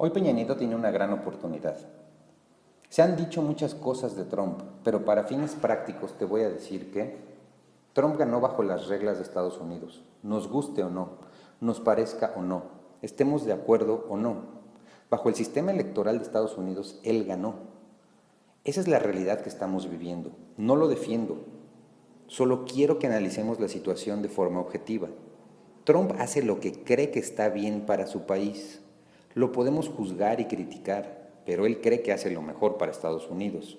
Hoy Peña Nieto tiene una gran oportunidad. Se han dicho muchas cosas de Trump, pero para fines prácticos te voy a decir que Trump ganó bajo las reglas de Estados Unidos, nos guste o no, nos parezca o no, estemos de acuerdo o no. Bajo el sistema electoral de Estados Unidos, él ganó. Esa es la realidad que estamos viviendo. No lo defiendo, solo quiero que analicemos la situación de forma objetiva. Trump hace lo que cree que está bien para su país. Lo podemos juzgar y criticar, pero él cree que hace lo mejor para Estados Unidos.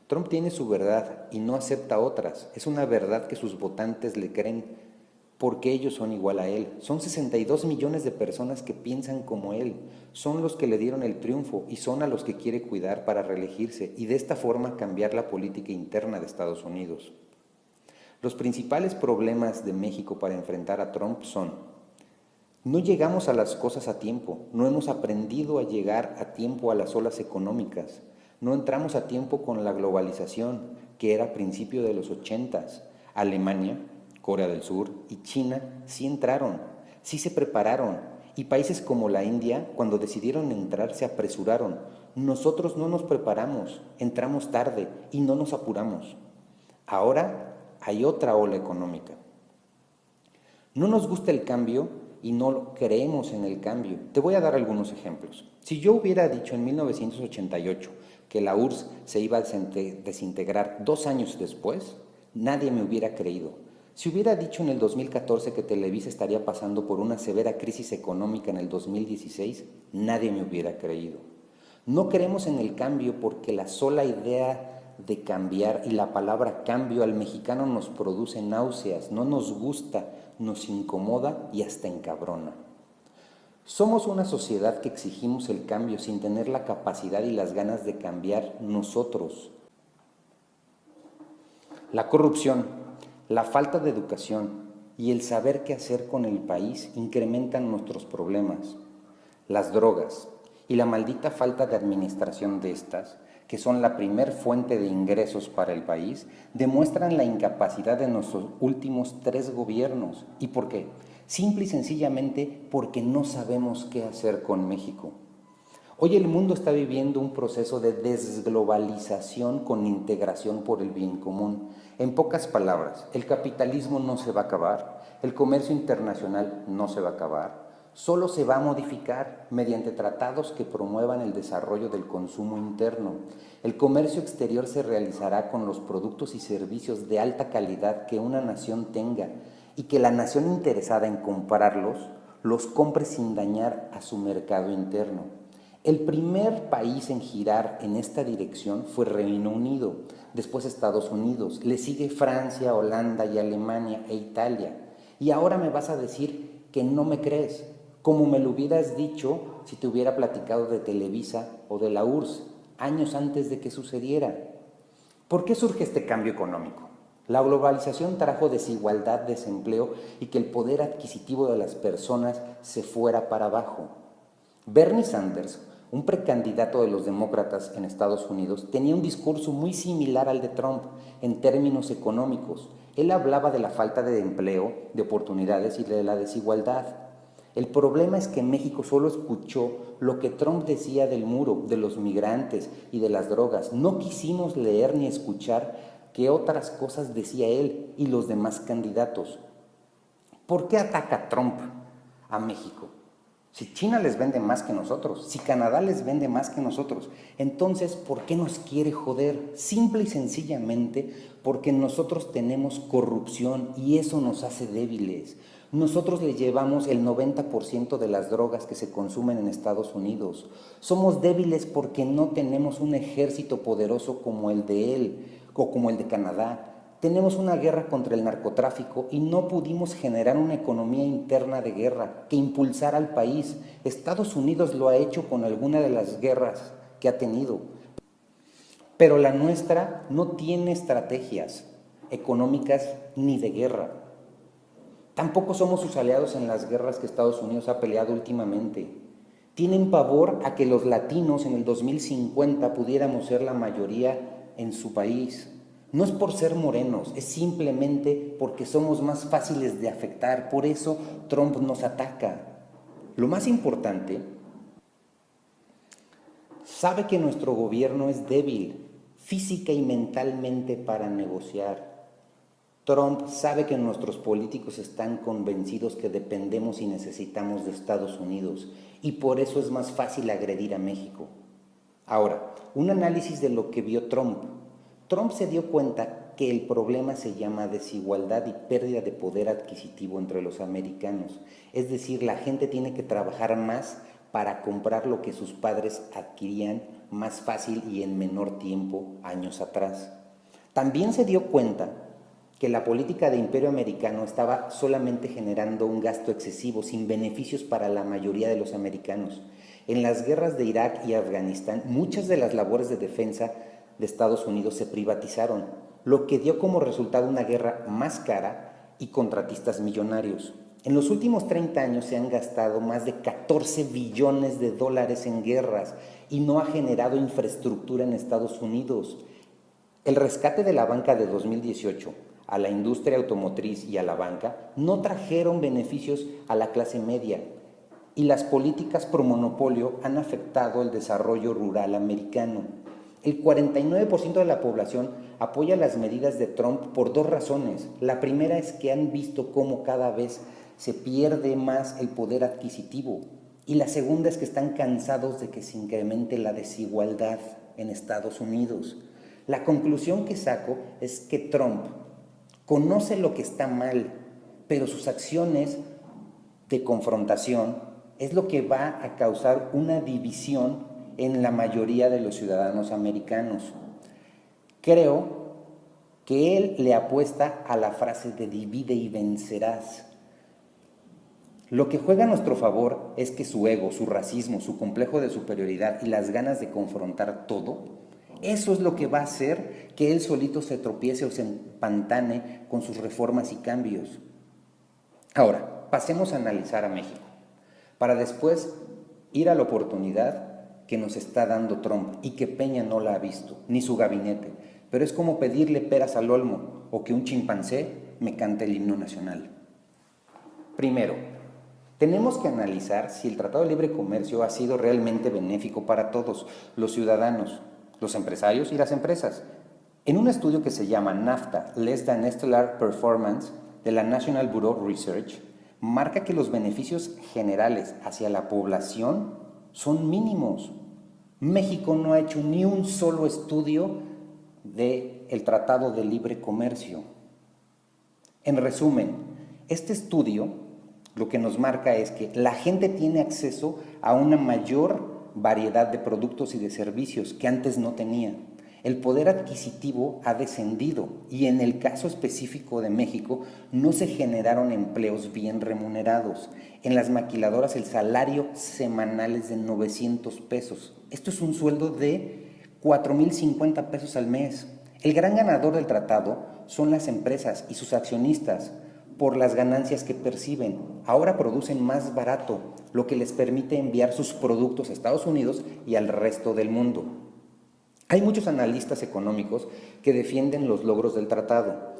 Trump tiene su verdad y no acepta otras. Es una verdad que sus votantes le creen porque ellos son igual a él. Son 62 millones de personas que piensan como él. Son los que le dieron el triunfo y son a los que quiere cuidar para reelegirse y de esta forma cambiar la política interna de Estados Unidos. Los principales problemas de México para enfrentar a Trump son: no llegamos a las cosas a tiempo, no hemos aprendido a llegar a tiempo a las olas económicas, no entramos a tiempo con la globalización, que era a principios de los 80s. Alemania, Corea del Sur y China sí entraron, sí se prepararon, y países como la India, cuando decidieron entrar, se apresuraron. Nosotros no nos preparamos, entramos tarde y no nos apuramos. Ahora hay otra ola económica. No nos gusta el cambio y no creemos en el cambio. Te voy a dar algunos ejemplos. Si yo hubiera dicho en 1988 que la URSS se iba a desintegrar 2 años después, nadie me hubiera creído. Si hubiera dicho en el 2014 que Televisa estaría pasando por una severa crisis económica en el 2016, nadie me hubiera creído. No creemos en el cambio porque la sola idea de cambiar y la palabra cambio al mexicano nos produce náuseas, no nos gusta, nos incomoda y hasta encabrona. Somos una sociedad que exigimos el cambio sin tener la capacidad y las ganas de cambiar nosotros. La corrupción, la falta de educación y el saber qué hacer con el país incrementan nuestros problemas. Las drogas y la maldita falta de administración de estas, que son la primer fuente de ingresos para el país, demuestran la incapacidad de nuestros últimos 3 gobiernos. ¿Y por qué? Simple y sencillamente porque no sabemos qué hacer con México. Hoy el mundo está viviendo un proceso de desglobalización con integración por el bien común. En pocas palabras, el capitalismo no se va a acabar, el comercio internacional no se va a acabar, solo se va a modificar mediante tratados que promuevan el desarrollo del consumo interno. El comercio exterior se realizará con los productos y servicios de alta calidad que una nación tenga y que la nación interesada en comprarlos los compre sin dañar a su mercado interno. El primer país en girar en esta dirección fue Reino Unido, después Estados Unidos, le sigue Francia, Holanda y Alemania e Italia. Y ahora me vas a decir que no me crees, como me lo hubieras dicho si te hubiera platicado de Televisa o de la URSS, años antes de que sucediera. ¿Por qué surge este cambio económico? La globalización trajo desigualdad, desempleo y que el poder adquisitivo de las personas se fuera para abajo. Bernie Sanders, un precandidato de los demócratas en Estados Unidos, tenía un discurso muy similar al de Trump en términos económicos. Él hablaba de la falta de empleo, de oportunidades y de la desigualdad. El problema es que México solo escuchó lo que Trump decía del muro, de los migrantes y de las drogas. No quisimos leer ni escuchar qué otras cosas decía él y los demás candidatos. ¿Por qué ataca Trump a México? Si China les vende más que nosotros, si Canadá les vende más que nosotros, entonces, ¿por qué nos quiere joder? Simple y sencillamente porque nosotros tenemos corrupción y eso nos hace débiles. Nosotros le llevamos el 90% de las drogas que se consumen en Estados Unidos. Somos débiles porque no tenemos un ejército poderoso como el de él o como el de Canadá. Tenemos una guerra contra el narcotráfico y no pudimos generar una economía interna de guerra que impulsara al país. Estados Unidos lo ha hecho con alguna de las guerras que ha tenido, pero la nuestra no tiene estrategias económicas ni de guerra. Tampoco somos sus aliados en las guerras que Estados Unidos ha peleado últimamente. Tienen pavor a que los latinos en el 2050 pudiéramos ser la mayoría en su país. No es por ser morenos, es simplemente porque somos más fáciles de afectar. Por eso Trump nos ataca. Lo más importante sabe que nuestro gobierno es débil, física y mentalmente para negociar. Trump sabe que nuestros políticos están convencidos que dependemos y necesitamos de Estados Unidos y por eso es más fácil agredir a México. Ahora, un análisis de lo que vio Trump. Trump se dio cuenta que el problema se llama desigualdad y pérdida de poder adquisitivo entre los americanos. Es decir, la gente tiene que trabajar más para comprar lo que sus padres adquirían más fácil y en menor tiempo años atrás. También se dio cuenta que la política de imperio americano estaba solamente generando un gasto excesivo, sin beneficios para la mayoría de los americanos. En las guerras de Irak y Afganistán, muchas de las labores de defensa de Estados Unidos se privatizaron, lo que dio como resultado una guerra más cara y contratistas millonarios. En los últimos 30 años se han gastado más de 14 billones de dólares en guerras y no ha generado infraestructura en Estados Unidos. El rescate de la banca de 2018 a la industria automotriz y a la banca no trajeron beneficios a la clase media y las políticas pro monopolio han afectado el desarrollo rural americano. El 49% de la población apoya las medidas de Trump por dos razones. La primera es que han visto cómo cada vez se pierde más el poder adquisitivo y la segunda es que están cansados de que se incremente la desigualdad en Estados Unidos. La conclusión que saco es que Trump conoce lo que está mal, pero sus acciones de confrontación es lo que va a causar una división en la mayoría de los ciudadanos americanos. Creo que él le apuesta a la frase de divide y vencerás. Lo que juega a nuestro favor es que su ego, su racismo, su complejo de superioridad y las ganas de confrontar todo, eso es lo que va a hacer que él solito se tropiece o se empantane con sus reformas y cambios. Ahora, pasemos a analizar a México, para después ir a la oportunidad que nos está dando Trump y que Peña no la ha visto, ni su gabinete, pero es como pedirle peras al olmo o que un chimpancé me cante el himno nacional. Primero, tenemos que analizar si el Tratado de Libre Comercio ha sido realmente benéfico para todos, los ciudadanos, los empresarios y las empresas. En un estudio que se llama NAFTA, Less Than Stellar Performance, de la National Bureau of Research, marca que los beneficios generales hacia la población son mínimos. México no ha hecho ni un solo estudio del Tratado de Libre Comercio. En resumen, este estudio lo que nos marca es que la gente tiene acceso a una mayor variedad de productos y de servicios que antes no tenía. El poder adquisitivo ha descendido y en el caso específico de México no se generaron empleos bien remunerados. En las maquiladoras el salario semanal es de 900 pesos. Esto es un sueldo de 4,050 pesos al mes. El gran ganador del tratado son las empresas y sus accionistas por las ganancias que perciben. Ahora producen más barato, lo que les permite enviar sus productos a Estados Unidos y al resto del mundo. Hay muchos analistas económicos que defienden los logros del tratado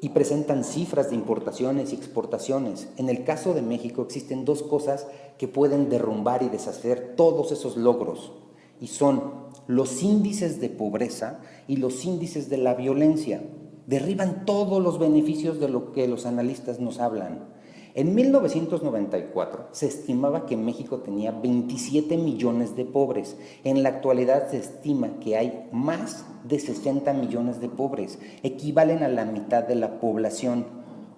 y presentan cifras de importaciones y exportaciones. En el caso de México existen dos cosas que pueden derrumbar y deshacer todos esos logros, y son los índices de pobreza y los índices de la violencia. Derriban todos los beneficios de lo que los analistas nos hablan. En 1994 se estimaba que México tenía 27 millones de pobres. En la actualidad se estima que hay más de 60 millones de pobres, equivalen a la mitad de la población.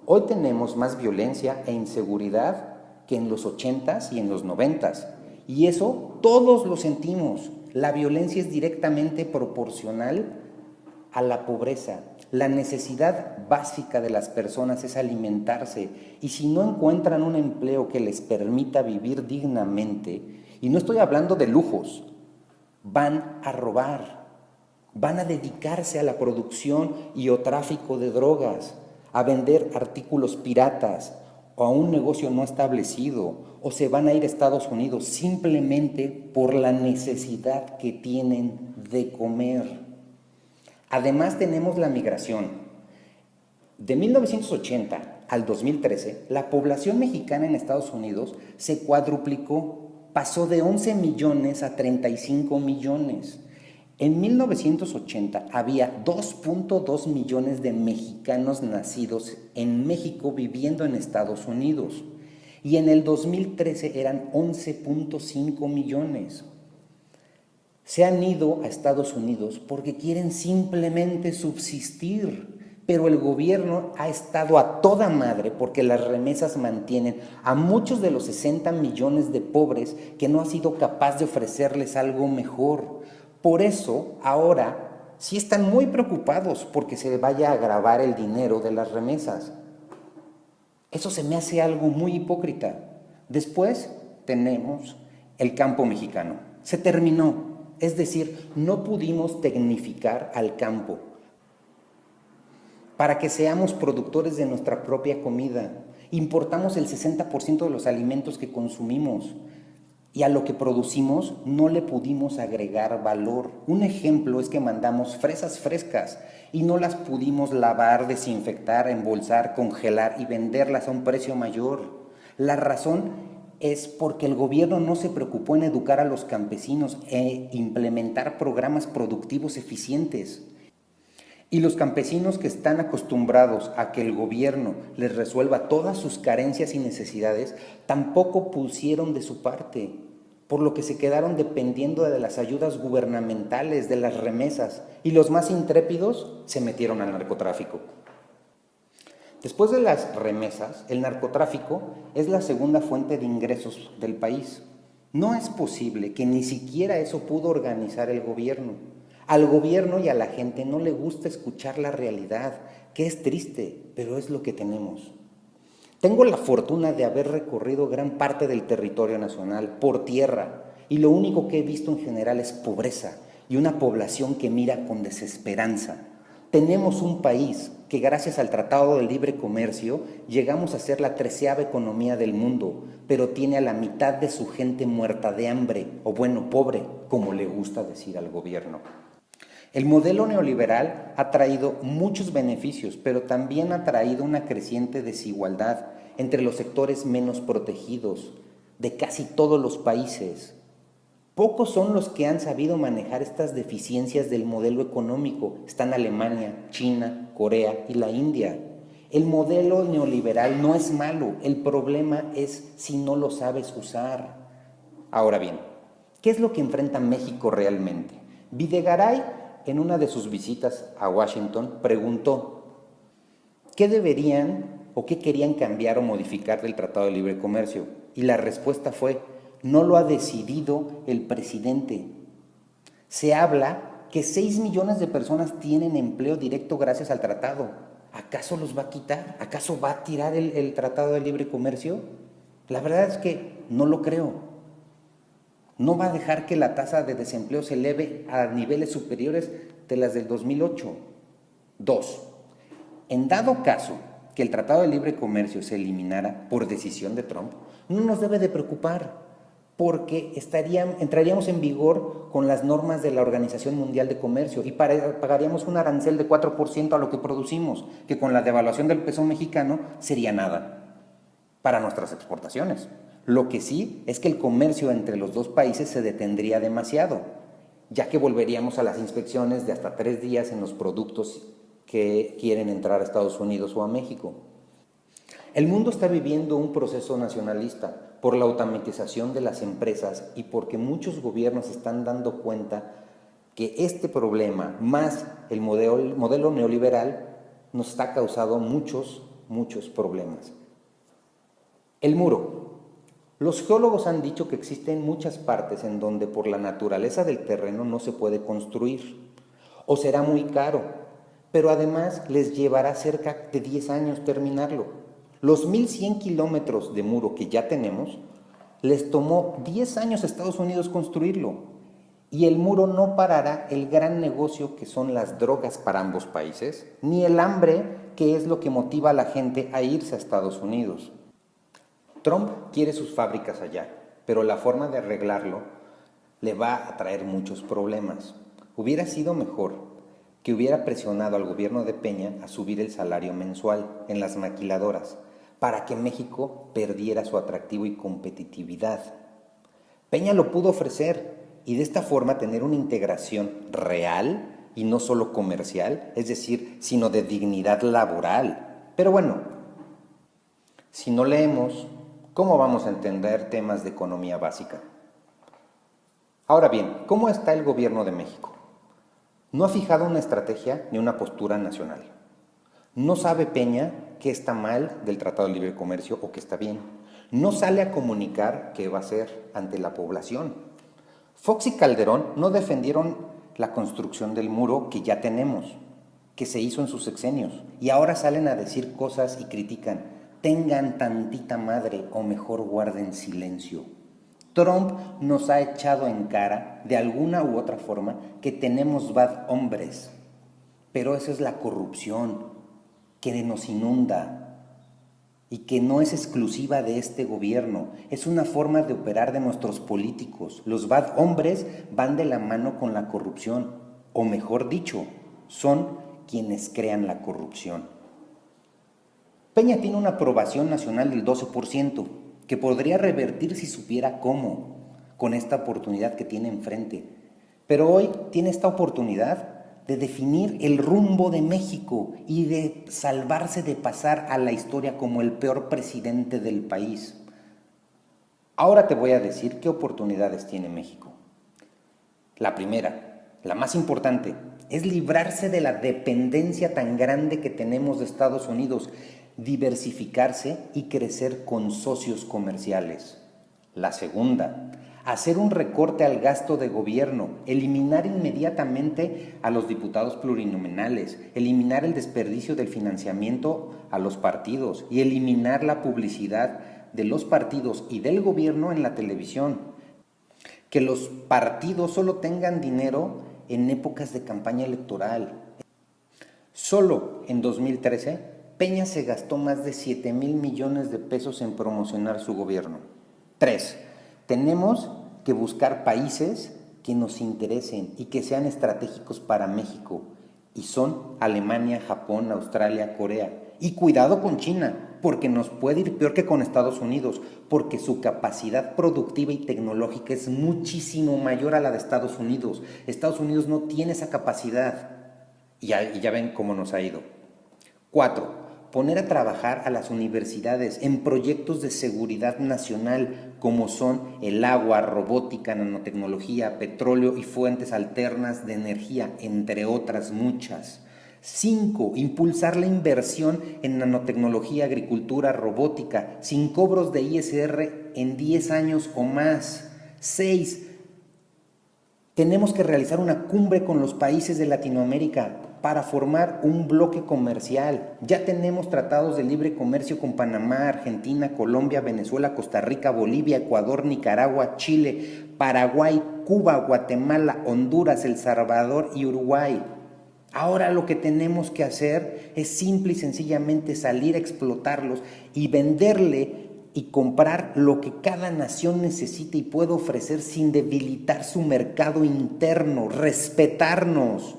Hoy tenemos más violencia e inseguridad que en los 80s y en los 90s. Y eso todos lo sentimos. La violencia es directamente proporcional a la pobreza. La necesidad básica de las personas es alimentarse y si no encuentran un empleo que les permita vivir dignamente, y no estoy hablando de lujos, van a robar, van a dedicarse a la producción y o tráfico de drogas, a vender artículos piratas o a un negocio no establecido, o se van a ir a Estados Unidos simplemente por la necesidad que tienen de comer. Además tenemos la migración. De 1980 al 2013, la población mexicana en Estados Unidos se cuadruplicó, pasó de 11 millones a 35 millones. En 1980 había 2.2 millones de mexicanos nacidos en México viviendo en Estados Unidos y en el 2013 eran 11.5 millones. Se han ido a Estados Unidos porque quieren simplemente subsistir, pero el gobierno ha estado a toda madre porque las remesas mantienen a muchos de los 60 millones de pobres que no ha sido capaz de ofrecerles algo mejor. Por eso, ahora sí están muy preocupados porque se vaya a agravar el dinero de las remesas. Eso se me hace algo muy hipócrita. Después tenemos el campo mexicano. Se terminó. Es decir, no pudimos tecnificar al campo para que seamos productores de nuestra propia comida. Importamos el 60% de los alimentos que consumimos y a lo que producimos no le pudimos agregar valor. Un ejemplo es que mandamos fresas frescas y no las pudimos lavar, desinfectar, embolsar, congelar y venderlas a un precio mayor. La razón es porque el gobierno no se preocupó en educar a los campesinos e implementar programas productivos eficientes. Y los campesinos que están acostumbrados a que el gobierno les resuelva todas sus carencias y necesidades, tampoco pusieron de su parte, por lo que se quedaron dependiendo de las ayudas gubernamentales, de las remesas, y los más intrépidos se metieron al narcotráfico. Después de las remesas, el narcotráfico es la segunda fuente de ingresos del país. No es posible que ni siquiera eso pudo organizar el gobierno. Al gobierno y a la gente no le gusta escuchar la realidad, que es triste, pero es lo que tenemos. Tengo la fortuna de haber recorrido gran parte del territorio nacional por tierra y lo único que he visto en general es pobreza y una población que mira con desesperanza. Tenemos un país que gracias al Tratado de Libre Comercio llegamos a ser la 13ª economía del mundo, pero tiene a la mitad de su gente muerta de hambre, o bueno, pobre, como le gusta decir al gobierno. El modelo neoliberal ha traído muchos beneficios, pero también ha traído una creciente desigualdad entre los sectores menos protegidos de casi todos los países. Pocos son los que han sabido manejar estas deficiencias del modelo económico. Están Alemania, China, Corea y la India. El modelo neoliberal no es malo, el problema es si no lo sabes usar. Ahora bien, ¿qué es lo que enfrenta México realmente? Videgaray, en una de sus visitas a Washington, preguntó ¿qué deberían o qué querían cambiar o modificar del Tratado de Libre Comercio? Y la respuesta fue, no lo ha decidido el presidente. Se habla que 6 millones de personas tienen empleo directo gracias al tratado. ¿Acaso los va a quitar? ¿Acaso va a tirar el Tratado de Libre Comercio? La verdad es que no lo creo. No va a dejar que la tasa de desempleo se eleve a niveles superiores de las del 2008. 2. En dado caso que el Tratado de Libre Comercio se eliminara por decisión de Trump, no nos debe de preocupar, porque entraríamos en vigor con las normas de la Organización Mundial de Comercio y pagaríamos un arancel de 4% a lo que producimos, que con la devaluación del peso mexicano sería nada para nuestras exportaciones. Lo que sí es que el comercio entre los dos países se detendría demasiado, ya que volveríamos a las inspecciones de hasta 3 días en los productos que quieren entrar a Estados Unidos o a México. El mundo está viviendo un proceso nacionalista por la automatización de las empresas y porque muchos gobiernos están dando cuenta que este problema, más el modelo neoliberal, nos ha causado muchos problemas. El muro. Los geólogos han dicho que existen muchas partes en donde por la naturaleza del terreno no se puede construir o será muy caro, pero además les llevará cerca de 10 años terminarlo. Los 1,100 kilómetros de muro que ya tenemos, les tomó 10 años a Estados Unidos construirlo. Y el muro no parará el gran negocio que son las drogas para ambos países, ni el hambre, que es lo que motiva a la gente a irse a Estados Unidos. Trump quiere sus fábricas allá, pero la forma de arreglarlo le va a traer muchos problemas. Hubiera sido mejor que hubiera presionado al gobierno de Peña a subir el salario mensual en las maquiladoras para que México perdiera su atractivo y competitividad. Peña lo pudo ofrecer y de esta forma tener una integración real y no solo comercial, es decir, sino de dignidad laboral. Pero bueno, si no leemos, ¿cómo vamos a entender temas de economía básica? Ahora bien, ¿cómo está el gobierno de México? No ha fijado una estrategia ni una postura nacional. No sabe Peña qué está mal del Tratado de Libre Comercio o qué está bien. No sale a comunicar qué va a hacer ante la población. Fox y Calderón no defendieron la construcción del muro que ya tenemos, que se hizo en sus sexenios, y ahora salen a decir cosas y critican. Tengan tantita madre o mejor guarden silencio. Trump nos ha echado en cara, de alguna u otra forma, que tenemos bad hombres, pero esa es la corrupción que nos inunda y que no es exclusiva de este gobierno, es una forma de operar de nuestros políticos. Los bad hombres van de la mano con la corrupción, o mejor dicho, son quienes crean la corrupción. Peña tiene una aprobación nacional del 12%, que podría revertir si supiera cómo, con esta oportunidad que tiene enfrente. Pero hoy tiene esta oportunidad de definir el rumbo de México y de salvarse de pasar a la historia como el peor presidente del país. Ahora te voy a decir qué oportunidades tiene México. La primera, la más importante, es librarse de la dependencia tan grande que tenemos de Estados Unidos, diversificarse y crecer con socios comerciales. La segunda, hacer un recorte al gasto de gobierno, eliminar inmediatamente a los diputados plurinominales, eliminar el desperdicio del financiamiento a los partidos y eliminar la publicidad de los partidos y del gobierno en la televisión. Que los partidos solo tengan dinero en épocas de campaña electoral. Solo en 2013, Peña se gastó más de 7,000 millones de pesos en promocionar su gobierno. 3. Tenemos que buscar países que nos interesen y que sean estratégicos para México. Y son Alemania, Japón, Australia, Corea. Y cuidado con China, porque nos puede ir peor que con Estados Unidos, porque su capacidad productiva y tecnológica es muchísimo mayor a la de Estados Unidos. Estados Unidos no tiene esa capacidad. Y ya ven cómo nos ha ido. 4. Poner a trabajar a las universidades en proyectos de seguridad nacional como son el agua, robótica, nanotecnología, petróleo y fuentes alternas de energía, entre otras muchas. 5. Impulsar la inversión en nanotecnología, agricultura, robótica, sin cobros de ISR en 10 años o más. 6. Tenemos que realizar una cumbre con los países de Latinoamérica para formar un bloque comercial. Ya tenemos tratados de libre comercio con Panamá, Argentina, Colombia, Venezuela, Costa Rica, Bolivia, Ecuador, Nicaragua, Chile, Paraguay, Cuba, Guatemala, Honduras, El Salvador y Uruguay. Ahora lo que tenemos que hacer es simple y sencillamente salir a explotarlos y venderle y comprar lo que cada nación necesita y puede ofrecer sin debilitar su mercado interno, respetarnos.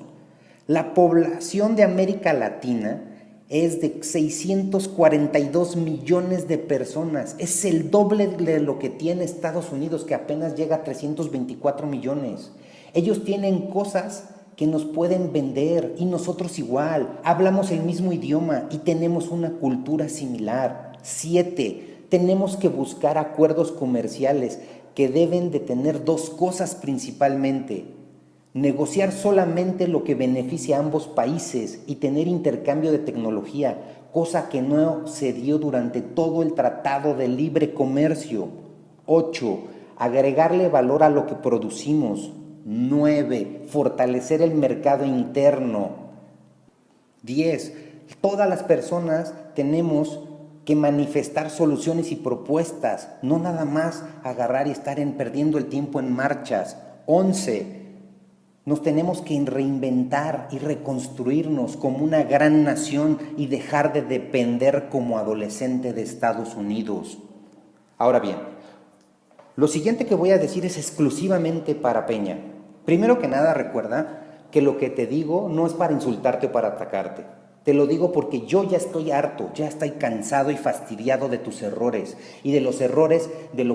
La población de América Latina es de 642 millones de personas. Es el doble de lo que tiene Estados Unidos, que apenas llega a 324 millones. Ellos tienen cosas que nos pueden vender y nosotros igual. Hablamos el mismo idioma y tenemos una cultura similar. 7. Tenemos que buscar acuerdos comerciales que deben de tener dos cosas principalmente. Negociar solamente lo que beneficia a ambos países y tener intercambio de tecnología, cosa que no se dio durante todo el Tratado de Libre Comercio. 8. Agregarle valor a lo que producimos. 9. Fortalecer el mercado interno. 10. Todas las personas tenemos que manifestar soluciones y propuestas, no nada más agarrar y estar perdiendo el tiempo en marchas. 11. Nos tenemos que reinventar y reconstruirnos como una gran nación y dejar de depender como adolescente de Estados Unidos. Ahora bien, lo siguiente que voy a decir es exclusivamente para Peña. Primero que nada, recuerda que lo que te digo no es para insultarte o para atacarte. Te lo digo porque yo ya estoy harto, ya estoy cansado y fastidiado de tus errores y de los errores de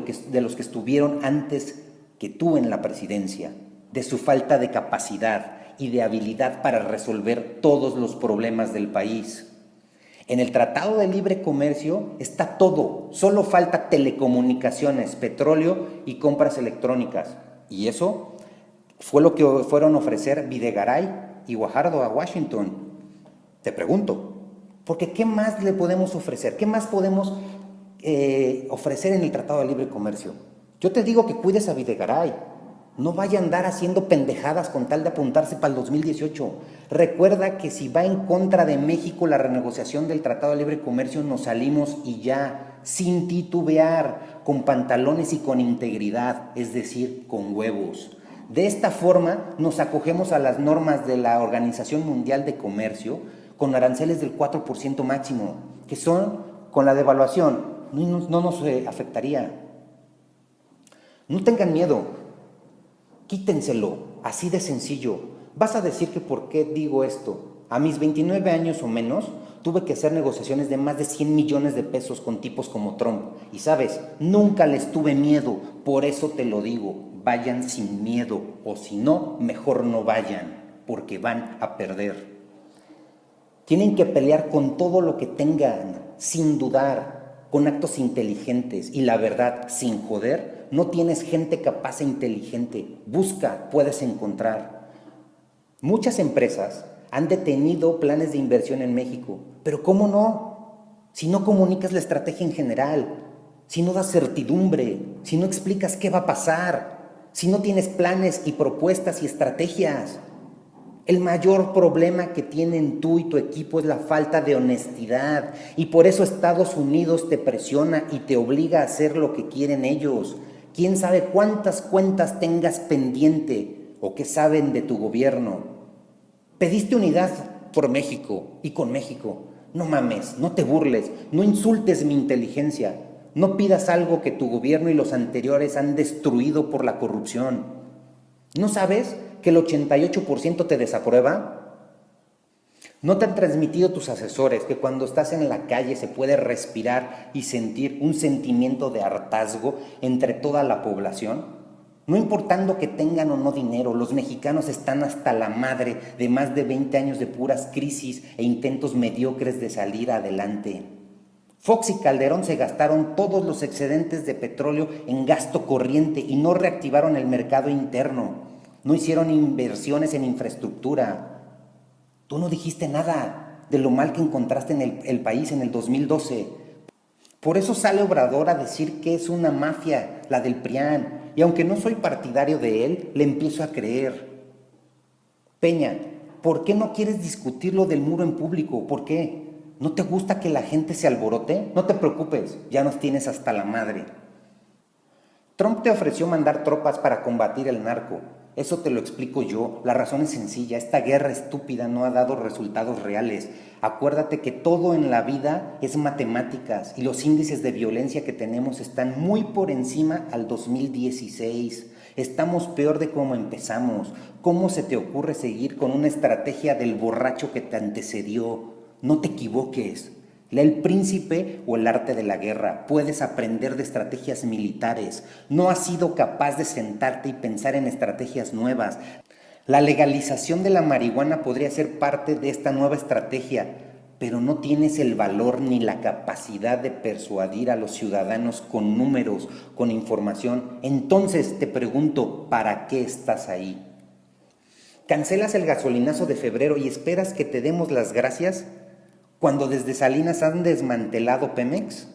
los que estuvieron antes que tú en la presidencia, de su falta de capacidad y de habilidad para resolver todos los problemas del país. En el Tratado de Libre Comercio está todo, solo falta telecomunicaciones, petróleo y compras electrónicas. Y eso fue lo que fueron a ofrecer Videgaray y Guajardo a Washington. Te pregunto, porque ¿qué más le podemos ofrecer? ¿Qué más podemos ofrecer en el Tratado de Libre Comercio? Yo te digo que cuides a Videgaray. No vaya a andar haciendo pendejadas con tal de apuntarse para el 2018. Recuerda que si va en contra de México la renegociación del Tratado de Libre Comercio, nos salimos y ya, sin titubear, con pantalones y con integridad, es decir, con huevos. De esta forma nos acogemos a las normas de la Organización Mundial de Comercio con aranceles del 4% máximo, que son, con la devaluación, no nos afectaría. No tengan miedo. Quítenselo, así de sencillo. Vas a decir que por qué digo esto. A mis 29 años o menos, tuve que hacer negociaciones de más de 100 millones de pesos con tipos como Trump. Y sabes, nunca les tuve miedo, por eso te lo digo, vayan sin miedo, o si no, mejor no vayan, porque van a perder. Tienen que pelear con todo lo que tengan, sin dudar, con actos inteligentes y la verdad, sin joder. No tienes gente capaz e inteligente. Busca, puedes encontrar. Muchas empresas han detenido planes de inversión en México. Pero ¿cómo no? Si no comunicas la estrategia en general, si no das certidumbre, si no explicas qué va a pasar, si no tienes planes y propuestas y estrategias. El mayor problema que tienen tú y tu equipo es la falta de honestidad. Y por eso Estados Unidos te presiona y te obliga a hacer lo que quieren ellos. ¿Quién sabe cuántas cuentas tengas pendiente o qué saben de tu gobierno? Pediste unidad por México y con México. No mames, no te burles, no insultes mi inteligencia. No pidas algo que tu gobierno y los anteriores han destruido por la corrupción. ¿No sabes que el 88% te desaprueba? ¿No te han transmitido tus asesores que cuando estás en la calle se puede respirar y sentir un sentimiento de hartazgo entre toda la población? No importando que tengan o no dinero, los mexicanos están hasta la madre de más de 20 años de puras crisis e intentos mediocres de salir adelante. Fox y Calderón se gastaron todos los excedentes de petróleo en gasto corriente y no reactivaron el mercado interno. No hicieron inversiones en infraestructura. Tú no dijiste nada de lo mal que encontraste en el país en el 2012. Por eso sale Obrador a decir que es una mafia, la del PRIAN. Y aunque no soy partidario de él, le empiezo a creer. Peña, ¿por qué no quieres discutir lo del muro en público? ¿Por qué? ¿No te gusta que la gente se alborote? No te preocupes, ya nos tienes hasta la madre. Trump te ofreció mandar tropas para combatir el narco. Eso te lo explico yo. La razón es sencilla. Esta guerra estúpida no ha dado resultados reales. Acuérdate que todo en la vida es matemáticas y los índices de violencia que tenemos están muy por encima al 2016. Estamos peor de cómo empezamos. ¿Cómo se te ocurre seguir con una estrategia del borracho que te antecedió? No te equivoques. Lee El Príncipe o El Arte de la Guerra. Puedes aprender de estrategias militares. No has sido capaz de sentarte y pensar en estrategias nuevas. La legalización de la marihuana podría ser parte de esta nueva estrategia, pero no tienes el valor ni la capacidad de persuadir a los ciudadanos con números, con información. Entonces te pregunto, ¿para qué estás ahí? ¿Cancelas el gasolinazo de febrero y esperas que te demos las gracias cuando desde Salinas han desmantelado Pemex?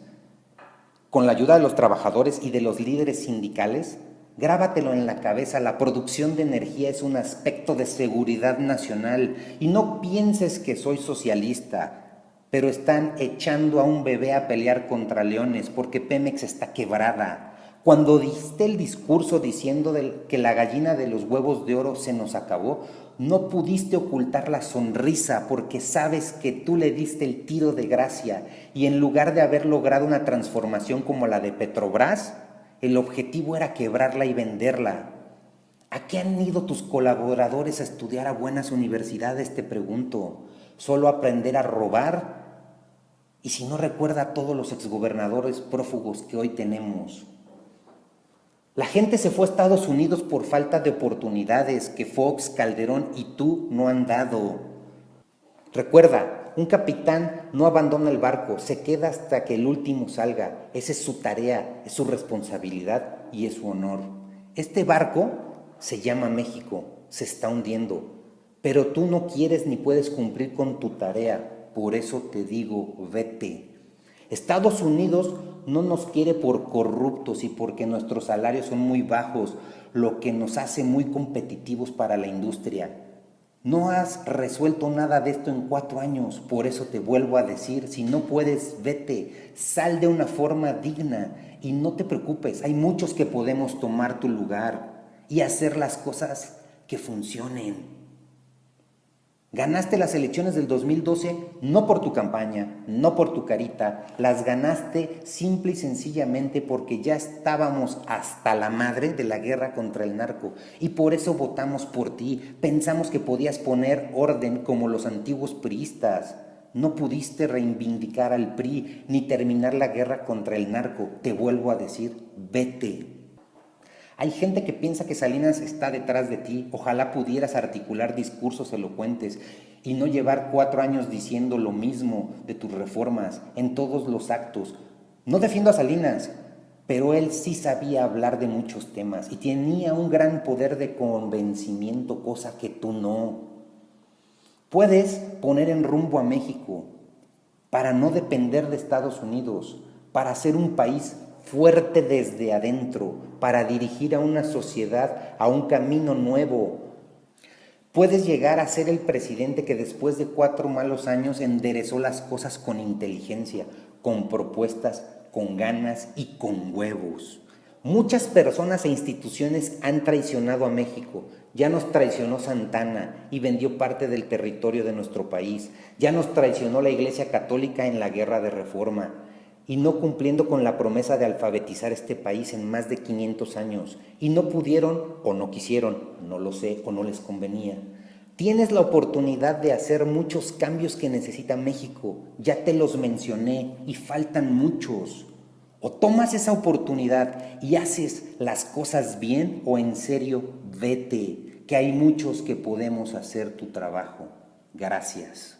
Con la ayuda de los trabajadores y de los líderes sindicales, grábatelo en la cabeza, la producción de energía es un aspecto de seguridad nacional y no pienses que soy socialista, pero están echando a un bebé a pelear contra leones porque Pemex está quebrada. Cuando diste el discurso diciendo que la gallina de los huevos de oro se nos acabó, no pudiste ocultar la sonrisa porque sabes que tú le diste el tiro de gracia y en lugar de haber logrado una transformación como la de Petrobras, el objetivo era quebrarla y venderla. ¿A qué han ido tus colaboradores a estudiar a buenas universidades? Te pregunto. ¿Solo aprender a robar? Y si no recuerda a todos los exgobernadores prófugos que hoy tenemos. La gente se fue a Estados Unidos por falta de oportunidades que Fox, Calderón y tú no han dado. Recuerda, un capitán no abandona el barco, se queda hasta que el último salga. Esa es su tarea, es su responsabilidad y es su honor. Este barco se llama México, se está hundiendo, pero tú no quieres ni puedes cumplir con tu tarea. Por eso te digo, vete. Estados Unidos no nos quiere por corruptos y porque nuestros salarios son muy bajos, lo que nos hace muy competitivos para la industria. No has resuelto nada de esto en 4 años, por eso te vuelvo a decir, si no puedes, vete, sal de una forma digna y no te preocupes, hay muchos que podemos tomar tu lugar y hacer las cosas que funcionen. Ganaste las elecciones del 2012 no por tu campaña, no por tu carita, las ganaste simple y sencillamente porque ya estábamos hasta la madre de la guerra contra el narco y por eso votamos por ti. Pensamos que podías poner orden como los antiguos priistas. No pudiste reivindicar al PRI ni terminar la guerra contra el narco. Te vuelvo a decir, vete. Hay gente que piensa que Salinas está detrás de ti. Ojalá pudieras articular discursos elocuentes y no llevar 4 años diciendo lo mismo de tus reformas en todos los actos. No defiendo a Salinas, pero él sí sabía hablar de muchos temas y tenía un gran poder de convencimiento, cosa que tú no. Puedes poner en rumbo a México para no depender de Estados Unidos, para ser un país fuerte desde adentro, para dirigir a una sociedad a un camino nuevo. Puedes llegar a ser el presidente que después de 4 malos años enderezó las cosas con inteligencia, con propuestas, con ganas y con huevos. Muchas personas e instituciones han traicionado a México. Ya nos traicionó Santana y vendió parte del territorio de nuestro país. Ya nos traicionó la Iglesia Católica en la Guerra de Reforma y no cumpliendo con la promesa de alfabetizar este país en más de 500 años. Y no pudieron o no quisieron, no lo sé, o no les convenía. Tienes la oportunidad de hacer muchos cambios que necesita México. Ya te los mencioné y faltan muchos. O tomas esa oportunidad y haces las cosas bien o en serio vete, que hay muchos que podemos hacer tu trabajo. Gracias.